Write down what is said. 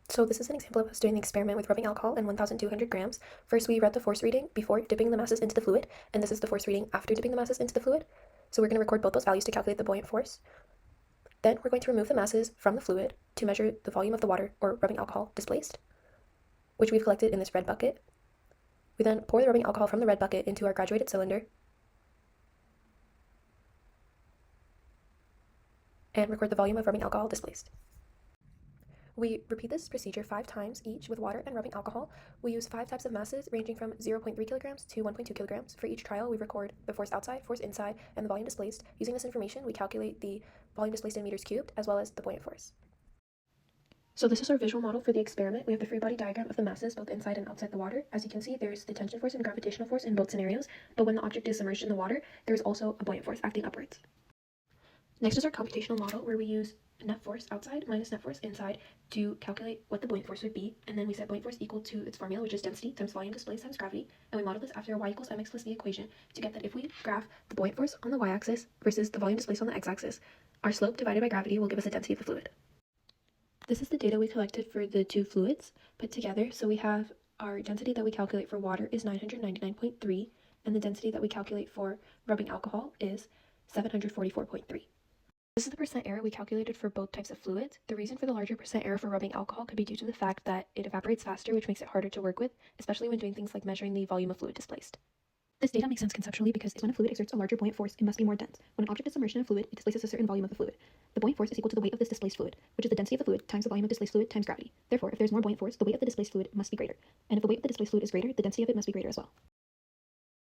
So this is an example of us doing the experiment with rubbing alcohol in 1,200 grams. First, we read the force reading before dipping the masses into the fluid, and this is the force reading after dipping the masses into the fluid. So we're going to record both those values to calculate the buoyant force. Then we're going to remove the masses from the fluid to measure the volume of the water or rubbing alcohol displaced, which we've collected in this red bucket. We then pour the rubbing alcohol from the red bucket into our graduated cylinder and record the volume of rubbing alcohol displaced. We repeat this procedure 5 times each with water and rubbing alcohol. We use 5 types of masses ranging from 0.3 kilograms to 1.2 kilograms. For each trial, we record the force outside, force inside, and the volume displaced. Using this information, we calculate the volume displaced in meters cubed as well as the buoyant force. So this is our visual model for the experiment. We have the free body diagram of the masses both inside and outside the water. As you can see, there's the tension force and gravitational force in both scenarios, but when the object is submerged in the water, there's also a buoyant force acting upwards. Next is our computational model, where we use net force outside minus net force inside to calculate what the buoyant force would be, and then we set buoyant force equal to its formula, which is density times volume displaced times gravity, and we model this after y equals mx plus v equation to get that if we graph the buoyant force on the y-axis versus the volume displaced on the x-axis, our slope divided by gravity will give us the density of the fluid. This is the data we collected for the two fluids put together. So we have our density that we calculate for water is 999.3, and the density that we calculate for rubbing alcohol is 744.3. This is the percent error we calculated for both types of fluids. The reason for the larger percent error for rubbing alcohol could be due to the fact that it evaporates faster, which makes it harder to work with, especially when doing things like measuring the volume of fluid displaced. This data makes sense conceptually because when a fluid exerts a larger buoyant force, it must be more dense. When an object is submerged in a fluid, it displaces a certain volume of the fluid. The buoyant force is equal to the weight of this displaced fluid, which is the density of the fluid times the volume of displaced fluid times gravity. Therefore, if there's more buoyant force, the weight of the displaced fluid must be greater. And if the weight of the displaced fluid is greater, the density of it must be greater as well.